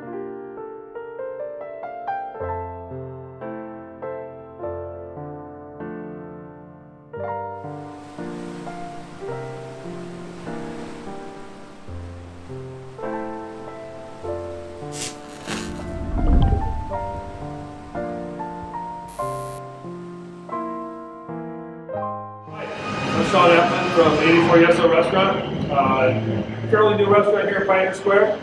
I'm Sean Eplin from 84 Yeso Restaurant, fairly new restaurant here at Pioneer Square.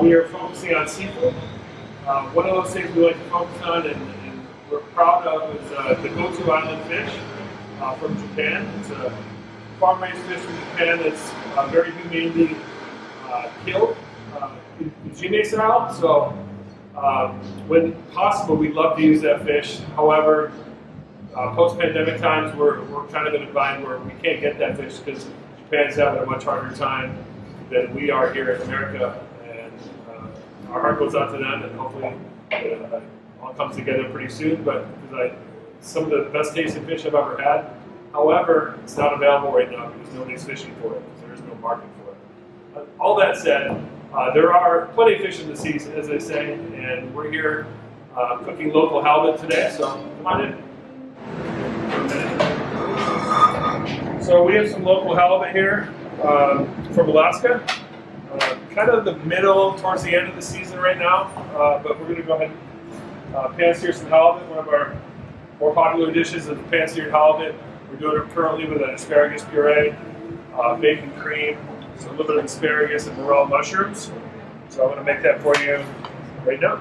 We are focusing on seafood. One of those things we like to focus on and we're proud of is the Goto Island fish from Japan. It's a farm-raised fish from Japan that's very humanely killed in Ujime style. So when possible, we'd love to use that fish. However, post-pandemic times, we're kind of in a bind where we can't get that fish because Japan's having a much harder time than we are here in America. And our heart goes out to them, and hopefully it all comes together pretty soon. But some of the best tasting fish I've ever had. However, it's not available right now because nobody's fishing for it because there is no market for it. All that said, there are plenty of fish in the season, as they say, and we're here cooking local halibut today. So come on in. So we have some local halibut here from Alaska. Kind of the middle towards the end of the season right now, but we're going to go ahead and pan-sear some halibut. One of our more popular dishes is pan-seared halibut. We're doing it currently with an asparagus puree, bacon cream, so a little bit of asparagus and morel mushrooms. So I'm going to make that for you right now.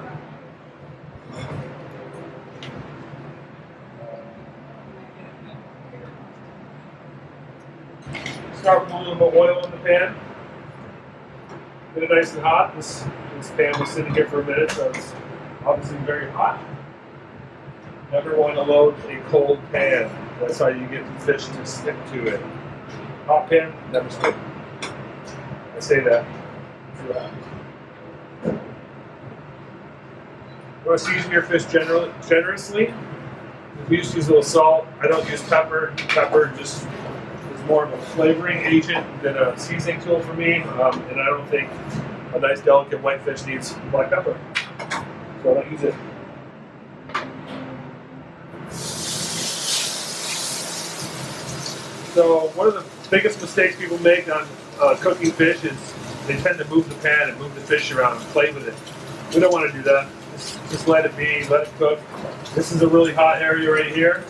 Start with a little bit of oil in the pan. Get it nice and hot. This pan was sitting here for a minute, so it's obviously very hot. Never want to load a cold pan. That's how you get the fish to stick to it. Hot pan, never stick. I say that. You want to season your fish generously. We just use a little salt. I don't use pepper. Pepper just more of a flavoring agent than a seasoning tool for me, and I don't think a nice delicate white fish needs black pepper, so I don't use it. So one of the biggest mistakes people make on cooking fish is they tend to move the pan and move the fish around and play with it. We don't want to do that. Just let it be, let it cook. This is a really hot area right here.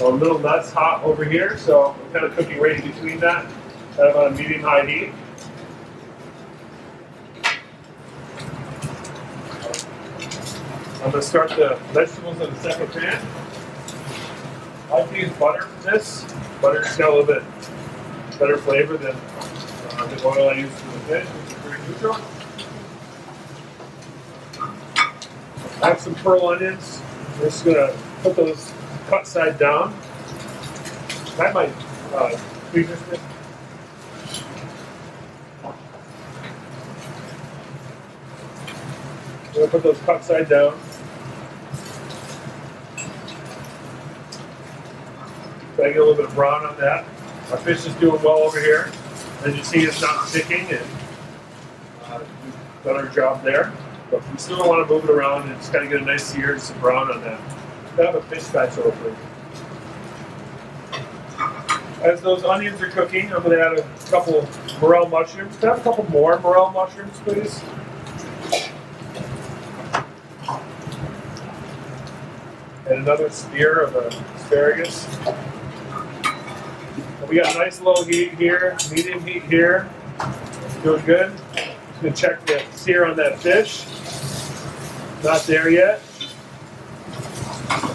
A little less hot over here, so I'm kind of cooking right in between that, kind of on a medium-high heat. I'm going to start the vegetables in the second pan. I like to use butter for this. Butter's got a little bit better flavor than the oil I use for the fish, which is pretty neutral. I have some pearl onions. I'm just going to put those cut side down. I might tweak this bit. I'm going to put those cut side down. So I get a little bit of brown on that. Our fish is doing well over here. As you see, it's not sticking, and we've done our job there. But we still don't want to move it around and just kind of get a nice sear and some brown on that. I have a fish spatula, please. As those onions are cooking, I'm going to add a couple morel mushrooms. Can I have a couple more morel mushrooms, please? And another spear of asparagus. And we got a nice low heat here, medium heat here. Doing good. Just going to check the sear on that fish. Not there yet.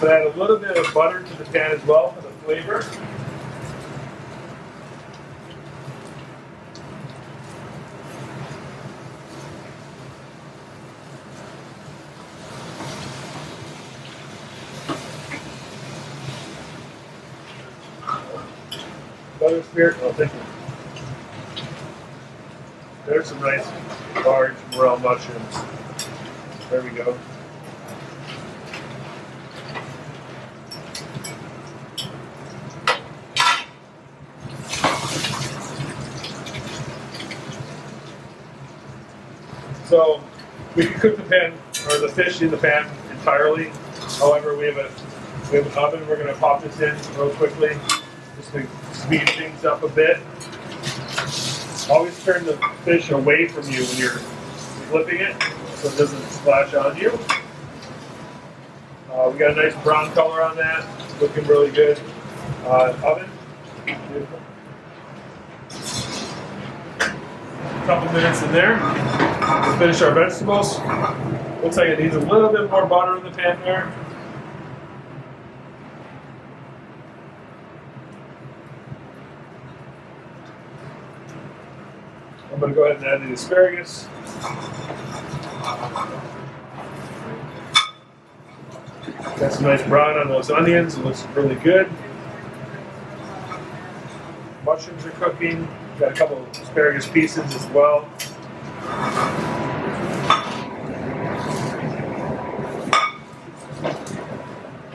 But add a little bit of butter to the pan as well for the flavor. Butter spirit, oh thank you. There's some nice large morel mushrooms. There we go. So We can cook the pan or the fish in the pan entirely. However, we have an oven. We're going to pop this in real quickly just to speed things up a bit. Always turn the fish away from you when you're flipping it so it doesn't splash on you. We got a nice brown color on that, looking really good. Oven. Beautiful. A couple minutes in there. We'll finish our vegetables. Looks like it needs a little bit more butter in the pan there. I'm going to go ahead and add the asparagus. Got some nice brown on those onions. It looks really good. Mushrooms are cooking. Got a couple of asparagus pieces as well.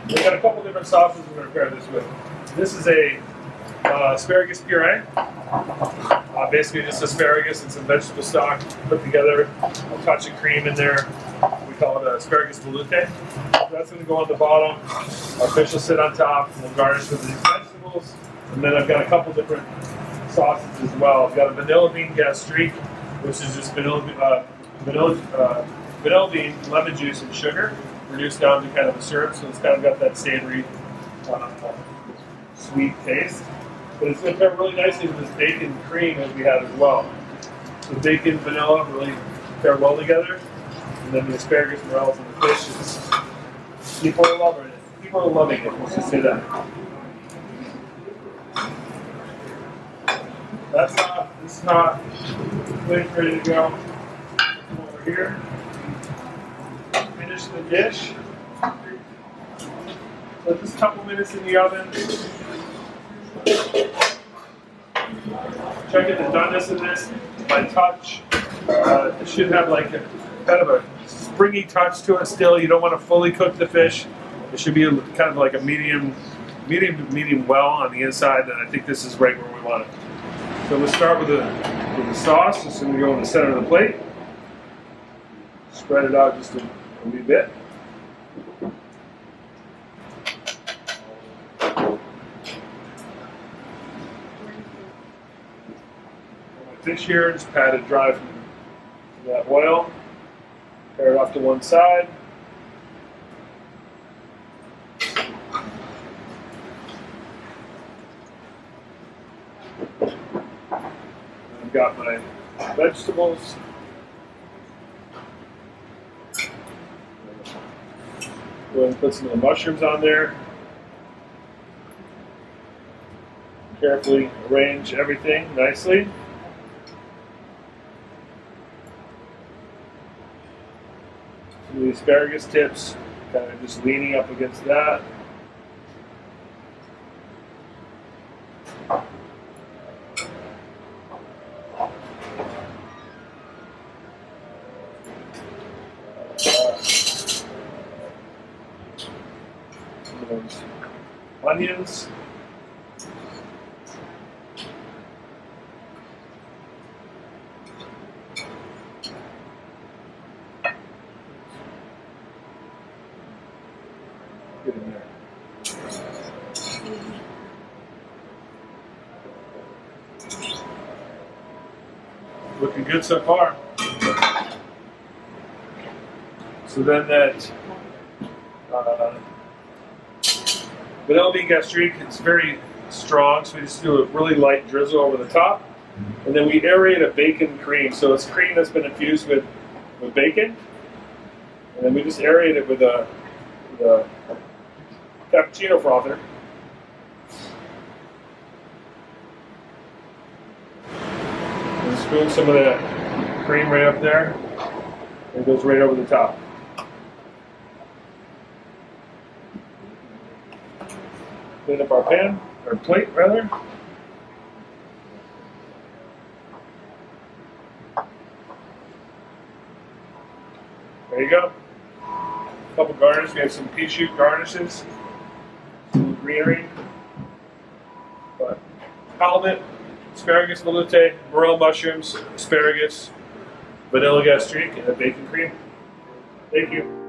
We've got a couple different sauces we're going to pair this with. This is a asparagus puree. Basically just asparagus and some vegetable stock put together. A touch of cream in there. We call it asparagus veloute. That's going to go on the bottom. Our fish will sit on top. We'll garnish with these vegetables. And then I've got a couple different sauces as well. I've got a vanilla bean gastrique, which is just vanilla bean, lemon juice, and sugar reduced down to kind of a syrup. So it's kind of got that savory, sweet taste. But it's going to pair really nicely with this bacon cream that we have as well. The bacon, vanilla really pair well together. And then the asparagus, morels, and the fish is, people are loving it. People are loving it, let's just say that. That's hot, this is hot. Plate's ready to go. Over here. Finish the dish. So just a couple minutes in the oven. Try to get the doneness of this by touch. It should have like a kind of a springy touch to it still. You don't want to fully cook the fish. It should be kind of like a medium well on the inside, and I think this is right where we want it. So we'll start with the sauce. It's going to go in the center of the plate. Spread it out just a wee bit. Fish here, just pat it dry from that oil. Pair it off to one side. I've got my vegetables. Go ahead and put some of the mushrooms on there. Carefully arrange everything nicely. The asparagus tips, kind of just leaning up against that. Some of those onions. Get in there. Looking good so far. So then that vanilla bean gastrique is very strong, so we just do a really light drizzle over the top. And then we aerate a bacon cream. So it's cream that's been infused with bacon. And then we just aerate it with a cappuccino frother. And spoon some of that cream right up there. And it goes right over the top. Clean up our pan, or plate rather. There you go. A couple garnishes. We have some pea shoot garnishes. Some greenery. But halibut, asparagus veloute, morel mushrooms, asparagus, vanilla gastrique, and bacon cream. Thank you.